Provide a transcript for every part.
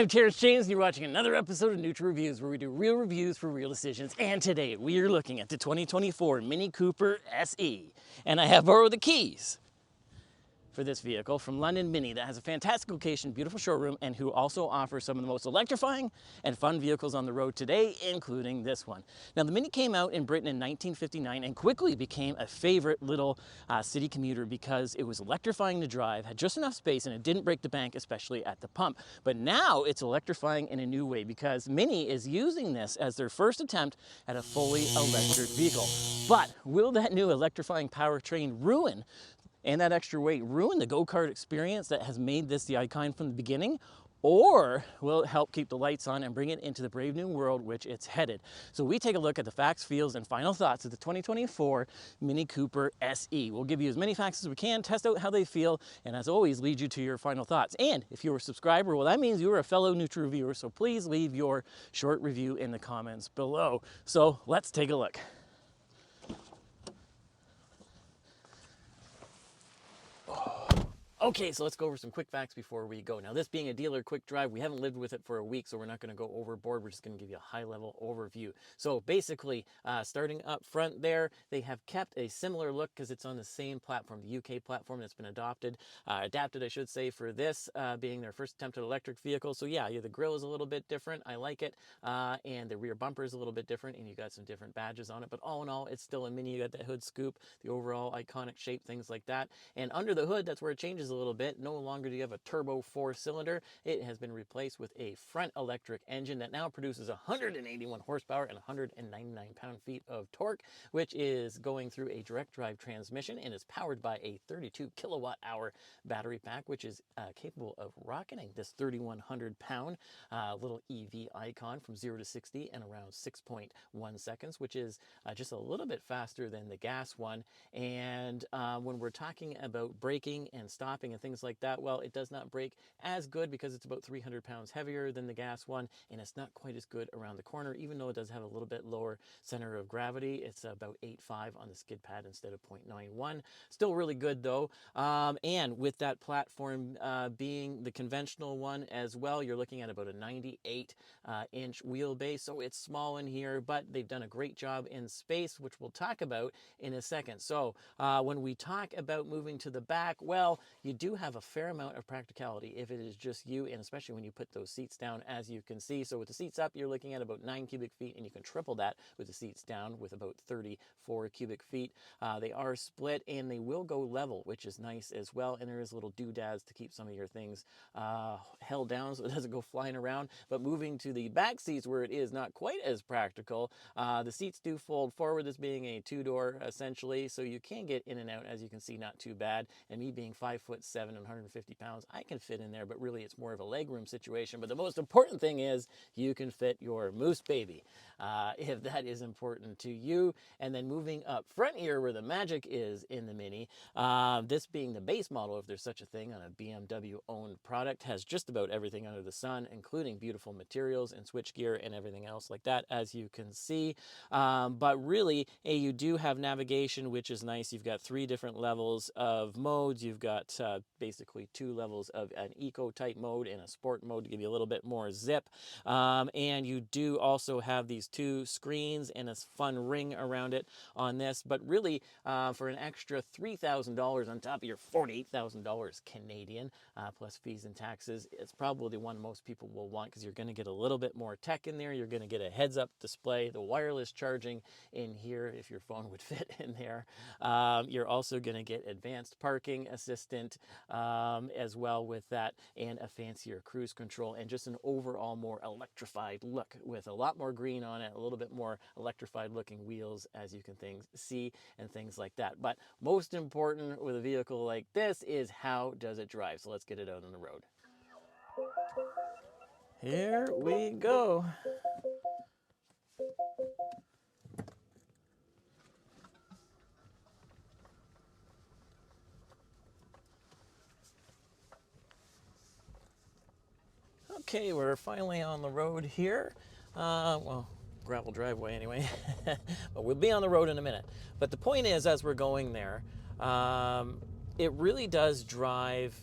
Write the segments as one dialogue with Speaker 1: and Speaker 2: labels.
Speaker 1: I'm Terrence James, and you're watching another episode of Neutral Reviews, where we do real reviews for real decisions. And today we are looking at the 2024 Mini Cooper SE, and I have borrowed the keys for this vehicle from London Mini, that has a fantastic location, beautiful showroom, and who also offers some of the most electrifying and fun vehicles on the road today, including this one. Now, the Mini came out in Britain in 1959 and quickly became a favorite little city commuter because it was electrifying to drive, had just enough space, and it didn't break the bank, especially at the pump. But now it's electrifying in a new way because Mini is using this as their first attempt at a fully electric vehicle. But will that new electrifying powertrain and that extra weight ruin the go-kart experience that has made this the icon from the beginning? Or will it help keep the lights on and bring it into the brave new world which it's headed? So we take a look at the facts, feels, and final thoughts of the 2024 Mini Cooper SE. We'll give you as many facts as we can, test out how they feel, and as always, lead you to your final thoughts. And if you're a subscriber, well, that means you're a fellow Neutral reviewer, so please leave your short review in the comments below. So let's take a look. Okay, so let's go over some quick facts before we go. Now, this being a dealer quick drive, we haven't lived with it for a week, so we're not going to go overboard. We're just going to give you a high-level overview. So basically, starting up front there, they have kept a similar look because it's on the same platform, the UK platform that's been adapted, I should say, for this being their first attempt at electric vehicle. So yeah, the grille is a little bit different. I like it. And the rear bumper is a little bit different, and you got some different badges on it. But all in all, it's still a Mini. You got that hood scoop, the overall iconic shape, things like that. And under the hood, that's where it changes a little bit. No longer do you have a turbo 4-cylinder. It has been replaced with a front electric engine that now produces 181 horsepower and 199 pound-feet of torque, which is going through a direct drive transmission and is powered by a 32 kilowatt-hour battery pack, which is capable of rocketing this 3,100 pound little EV icon from 0 to 60 in around 6.1 seconds, which is just a little bit faster than the gas one. And when we're talking about braking and stopping and things like that, well, it does not brake as good because it's about 300 pounds heavier than the gas one, and it's not quite as good around the corner, even though it does have a little bit lower center of gravity. It's about 8.5 on the skid pad instead of 0.91. Still really good though. And with that platform being the conventional one as well, you're looking at about a 98 inch wheelbase, so it's small in here, but they've done a great job in space, which we'll talk about in a second. So when we talk about moving to the back, well, you do have a fair amount of practicality if it is just you, and especially when you put those seats down, as you can see. So with the seats up, you're looking at about 9 cubic feet, and you can triple that with the seats down with about 34 cubic feet. They are split, and they will go level, which is nice as well. And there is little doodads to keep some of your things held down so it doesn't go flying around. But moving to the back seats, where it is not quite as practical, the seats do fold forward, this being a two-door essentially, so you can get in and out, as you can see, not too bad. And me being 5'7" and 150 pounds, I can fit in there, but really it's more of a legroom situation. But the most important thing is you can fit your moose baby, if that is important to you. And then moving up front here, where the magic is in the Mini, this being the base model, if there's such a thing on a BMW owned product, has just about everything under the sun, including beautiful materials and switchgear and everything else like that, as you can see. But really, you do have navigation, which is nice. You've got 3 different levels of modes. You've got basically 2 levels of an eco type mode and a sport mode to give you a little bit more zip. And you do also have these 2 screens and a fun ring around it on this. But really, for an extra $3,000 on top of your $48,000 Canadian, plus fees and taxes, it's probably the one most people will want, because you're going to get a little bit more tech in there. You're going to get a heads-up display, the wireless charging in here if your phone would fit in there. You're also going to get advanced parking assistant as well with that, and a fancier cruise control, and just an overall more electrified look with a lot more green on it, a little bit more electrified looking wheels, as you can see, and things like that. But most important with a vehicle like this is, how does it drive? So let's get it out on the road. Here we go. Okay, we're finally on the road here. Well, gravel driveway anyway, but we'll be on the road in a minute. But the point is, as we're going there, it really does drive,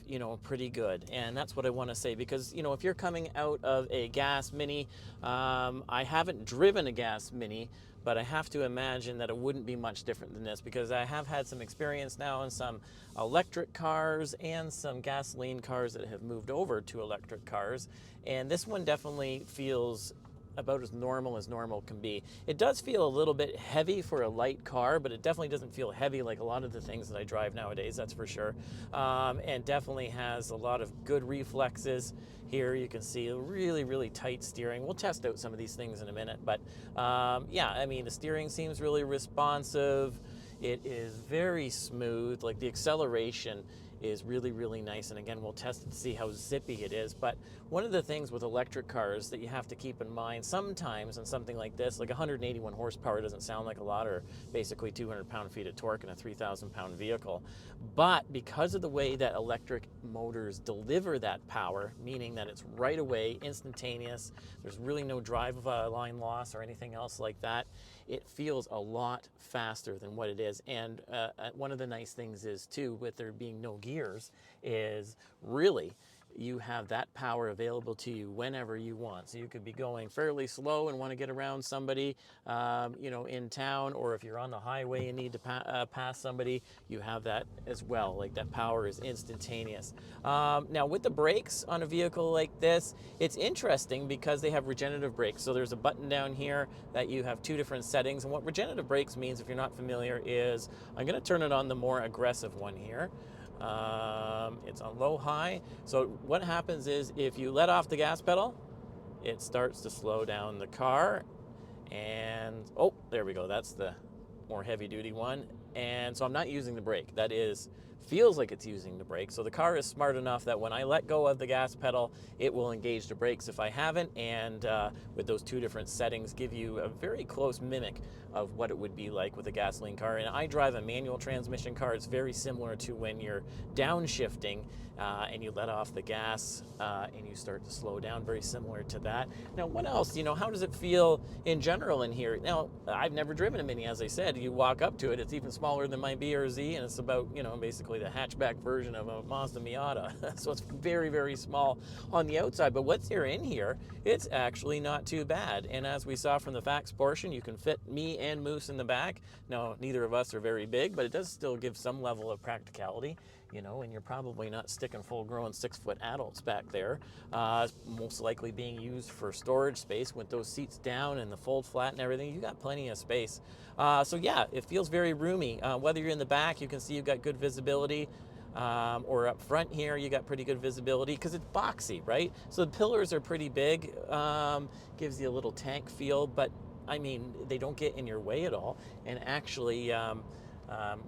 Speaker 1: pretty good. And that's what I want to say, because, if you're coming out of a gas Mini, I haven't driven a gas Mini, but I have to imagine that it wouldn't be much different than this, because I have had some experience now in some electric cars and some gasoline cars that have moved over to electric cars. And this one definitely feels about as normal can be. It does feel a little bit heavy for a light car, but it definitely doesn't feel heavy like a lot of the things that I drive nowadays, that's for sure. And definitely has a lot of good reflexes. Here you can see a really tight steering. We'll test out some of these things in a minute, but yeah, I mean, the steering seems really responsive. It is very smooth. Like, the acceleration is really nice, and again, we'll test it to see how zippy it is. But one of the things with electric cars that you have to keep in mind sometimes in something like this, like 181 horsepower doesn't sound like a lot, or basically 200 pound-feet of torque in a 3,000 pound vehicle, but because of the way that electric motors deliver that power, meaning that it's right away, instantaneous, there's really no drive line loss or anything else like that, it feels a lot faster than what it is. And one of the nice things is, too, with there being no gears, is really you have that power available to you whenever you want. So you could be going fairly slow and want to get around somebody, in town, or if you're on the highway and need to pass somebody, you have that as well. Like, that power is instantaneous. Now, with the brakes on a vehicle like this, it's interesting because they have regenerative brakes. So there's a button down here that you have two different settings. And what regenerative brakes means, if you're not familiar, is I'm going to turn it on the more aggressive one here. It's on low high. So what happens is, if you let off the gas pedal, it starts to slow down the car. And oh, there we go, that's the more heavy duty one. And so I'm not using the brake. That feels like it's using the brake. So the car is smart enough that when I let go of the gas pedal, it will engage the brakes if I haven't. And with those two different settings, give you a very close mimic of what it would be like with a gasoline car. And I drive a manual transmission car. It's very similar to when you're downshifting and you let off the gas and you start to slow down, very similar to that. Now, what else? How does it feel in general in here? Now, I've never driven a Mini, as I said. You walk up to it, it's even smaller than my BRZ, and it's about, basically the hatchback version of a Mazda Miata. So it's very small on the outside, but what's here in here, it's actually not too bad. And as we saw from the facts portion, you can fit me and Moose in the back. Now, neither of us are very big, but it does still give some level of practicality, and you're probably not sticking full-grown 6-foot adults back there. Most likely being used for storage space with those seats down and the fold flat and everything. You got plenty of space. So yeah, it feels very roomy. Whether you're in the back, you can see you've got good visibility, or up front here, you got pretty good visibility because it's boxy, right? So the pillars are pretty big, gives you a little tank feel, but I mean, they don't get in your way at all. And actually,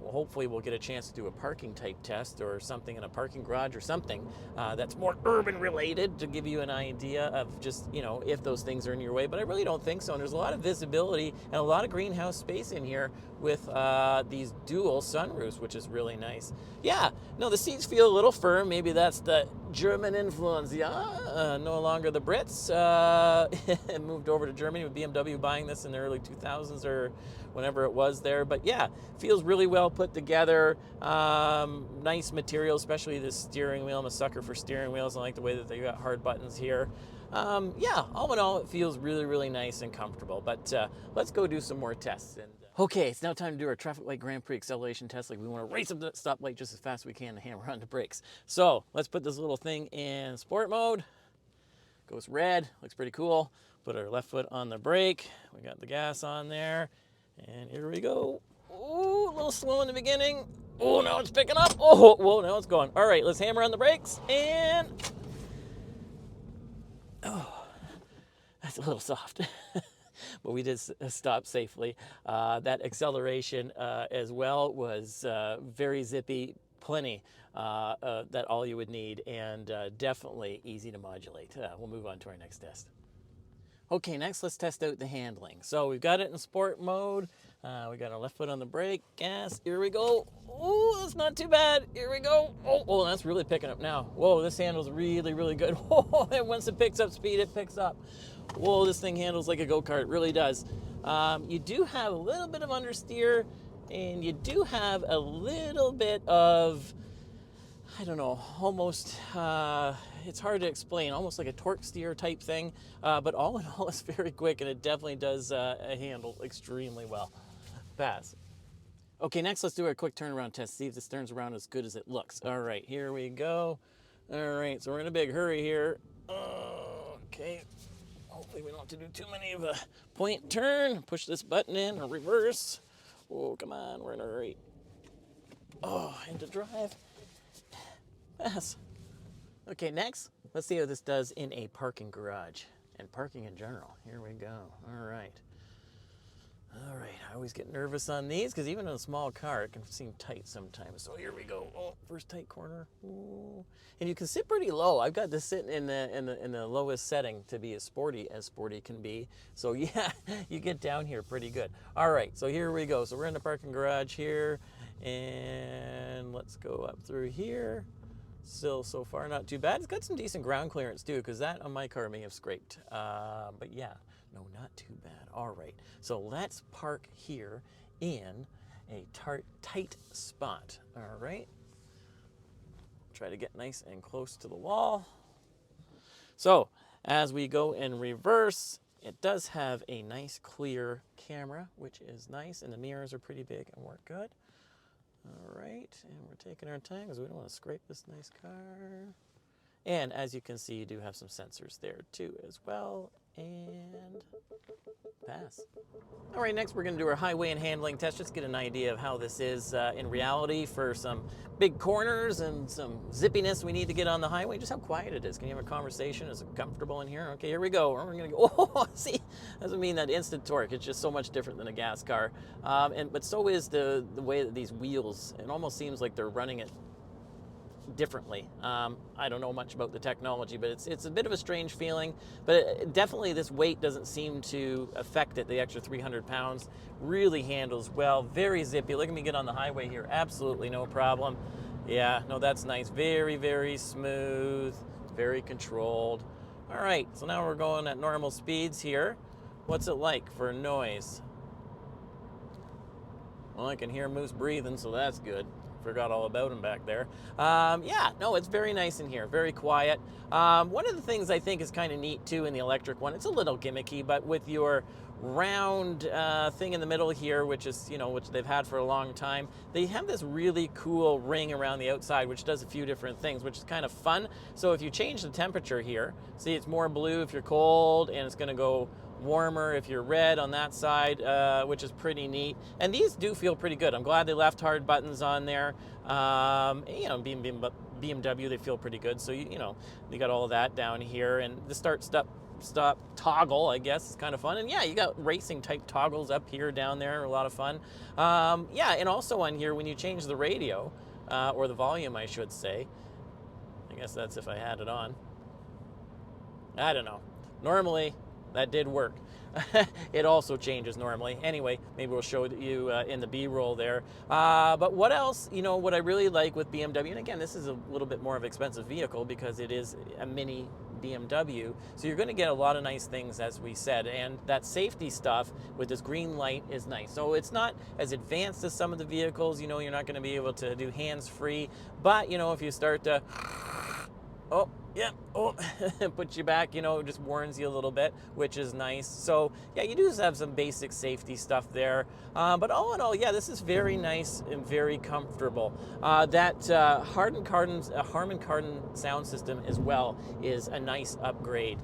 Speaker 1: hopefully we'll get a chance to do a parking type test or something in a parking garage or something that's more urban related, to give you an idea of just, if those things are in your way. But I really don't think so. And there's a lot of visibility and a lot of greenhouse space in here with these dual sunroofs, which is really nice. Yeah, no, the seats feel a little firm. Maybe that's the German influence. Yeah, no longer the Brits. Moved over to Germany with BMW buying this in the early 2000s or whenever it was there. But yeah, feels really well put together. Nice material, especially this steering wheel. I'm a sucker for steering wheels. I like the way that they got hard buttons here. Yeah, all in all, it feels really nice and comfortable. But let's go do some more tests. And okay, it's now time to do our traffic light Grand Prix acceleration test. Like, we want to race up to that stoplight just as fast as we can to hammer on the brakes. So let's put this little thing in sport mode. Goes red, looks pretty cool. Put our left foot on the brake. We got the gas on there. And here we go. Ooh, a little slow in the beginning. Oh, now it's picking up. Oh, whoa, now it's going. All right, let's hammer on the brakes. And oh, that's a little soft. But we did stop safely. That acceleration as well was very zippy, plenty that all you would need, and definitely easy to modulate. We'll move on to our next test. Okay, next let's test out the handling. So we've got it in sport mode. We got our left foot on the brake, gas, here we go. Oh, that's not too bad. Here we go. Oh, that's really picking up now. Whoa, this handles really good. Whoa, and once it picks up speed, it picks up. Whoa, this thing handles like a go-kart, it really does. You do have a little bit of understeer, and you do have a little bit of I don't know, almost, it's hard to explain, almost like a torque steer type thing, but all in all, it's very quick, and it definitely does handle extremely well. Pass. Okay, next let's do a quick turnaround test, see if this turns around as good as it looks. All right, here we go. All right, so we're in a big hurry here. Okay, hopefully we don't have to do too many of a point turn. Push this button in or reverse. Oh, come on, we're in a hurry. Oh, into drive. Pass. Okay, next, let's see how this does in a parking garage and parking in general. Here we go. All right. All right, I always get nervous on these because even in a small car, it can seem tight sometimes. So here we go. Oh, first tight corner. Ooh. And you can sit pretty low. I've got this sitting in the lowest setting to be as sporty can be. So yeah, you get down here pretty good. All right, so here we go. So we're in the parking garage here, and let's go up through here. Still, so far, not too bad. It's got some decent ground clearance too, because that on my car may have scraped. But yeah. No, not too bad. All right, so let's park here in a tight spot. All right. Try to get nice and close to the wall. So as we go in reverse, it does have a nice clear camera, which is nice, and the mirrors are pretty big and work good. All right, and we're taking our time because we don't want to scrape this nice car. And as you can see, you do have some sensors there too as well. And pass. All right, next we're going to do our highway and handling test, just get an idea of how this is in reality for some big corners and some zippiness we need to get on the highway, just how quiet it is. Can you have a conversation? Is it comfortable in here? Okay, here we go. We're going to go, oh, see, doesn't mean that instant torque. It's just so much different than a gas car. But so is the way that these wheels, it almost seems like they're running it differently. I don't know much about the technology, but it's a bit of a strange feeling, but definitely this weight doesn't seem to affect it. The extra 300 pounds really handles well, very zippy. Look at me get on the highway here, absolutely no problem. Yeah, no, that's nice. Very, very smooth, very controlled. All right, so now we're going at normal speeds here. What's it like for noise? Well, I can hear Moose breathing, so that's good. Forgot all about him back there. Yeah, no, it's very nice in here, very quiet. One of the things I think is kind of neat too in the electric one, it's a little gimmicky, but with your round thing in the middle here, which is, you know, which they've had for a long time, they have this really cool ring around the outside, which does a few different things, which is kind of fun. So if you change the temperature here, see it's more blue if you're cold, and it's gonna go warmer if you're red on that side, which is pretty neat. And these do feel pretty good. I'm glad they left hard buttons on there. You know, BMW, they feel pretty good. So, you know, you got all of that down here. And the start, stop toggle, I guess, is kind of fun. And yeah, you got racing type toggles up here, down there, a lot of fun. Yeah, and also on here, when you change the radio, or the volume, I should say, I guess that's if I had it on. I don't know. Normally, that did work. It also changes normally. Anyway, maybe we'll show you in the B-roll there. But what else, you know, what I really like with BMW, and again, this is a little bit more of an expensive vehicle because it is a mini BMW, so you're going to get a lot of nice things, as we said, and that safety stuff with this green light is nice. So it's not as advanced as some of the vehicles, you know, you're not going to be able to do hands-free, but, you know, if you start to, oh, yeah, oh, put you back, you know, it just warns you a little bit, which is nice. So, yeah, you do have some basic safety stuff there. But all in all, yeah, this is very nice and very comfortable. That Harman Kardon sound system as well is a nice upgrade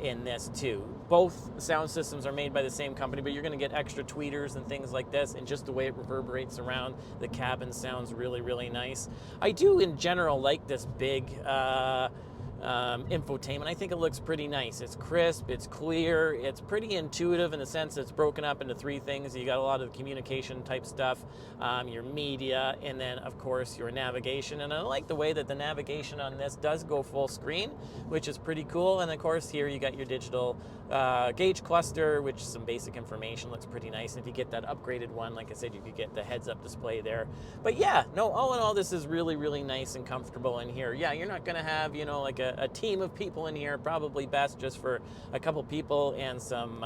Speaker 1: in this too. Both sound systems are made by the same company, but you're going to get extra tweeters and things like this, and just the way it reverberates around the cabin sounds really, really nice. I do, in general, like this big infotainment. I think it looks pretty nice. It's crisp, it's clear, it's pretty intuitive in the sense that it's broken up into three things. You got a lot of the communication type stuff, your media, and then of course your navigation. And I like the way that the navigation on this does go full screen, which is pretty cool. And of course here you got your digital gauge cluster, which is some basic information, looks pretty nice. And if you get that upgraded one, like I said, you could get the heads-up display there. But yeah, no, all in all, this is really, really nice and comfortable in here. Yeah, you're not going to have, you know, like a team of people in here. Probably best just for a couple people and some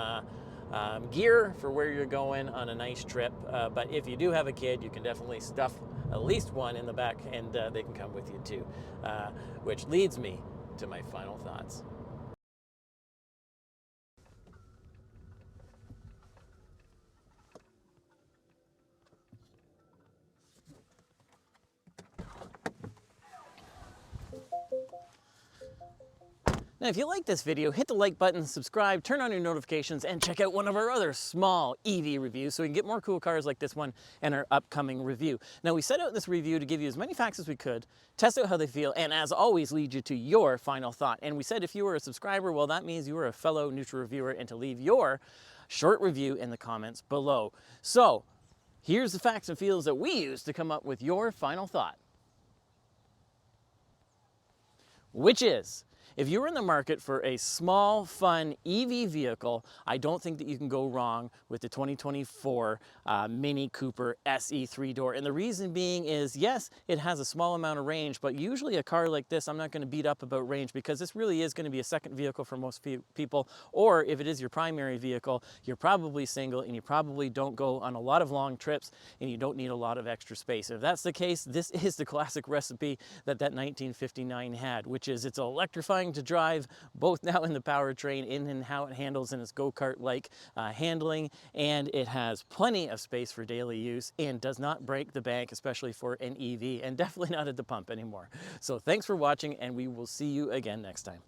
Speaker 1: gear for where you're going on a nice trip. But if you do have a kid, you can definitely stuff at least one in the back, and they can come with you too, which leads me to my final thoughts. Now, if you like this video, hit the like button, subscribe, turn on your notifications, and check out one of our other small EV reviews so we can get more cool cars like this one and our upcoming review. Now, we set out this review to give you as many facts as we could, test out how they feel, and as always, lead you to your final thought. And we said if you were a subscriber, well, that means you are a fellow neutral reviewer, and to leave your short review in the comments below. So, here's the facts and feels that we use to come up with your final thought, which is, if you're in the market for a small, fun EV vehicle, I don't think that you can go wrong with the 2024 Mini Cooper SE 3-door. And the reason being is, yes, it has a small amount of range, but usually a car like this, I'm not going to beat up about range because this really is going to be a second vehicle for most people. Or if it is your primary vehicle, you're probably single and you probably don't go on a lot of long trips and you don't need a lot of extra space. And if that's the case, this is the classic recipe that 1959 had, which is it's electrifying to drive, both now in the powertrain and how it handles in its go-kart-like handling, and it has plenty of space for daily use and does not break the bank, especially for an EV, and definitely not at the pump anymore. So thanks for watching, and we will see you again next time.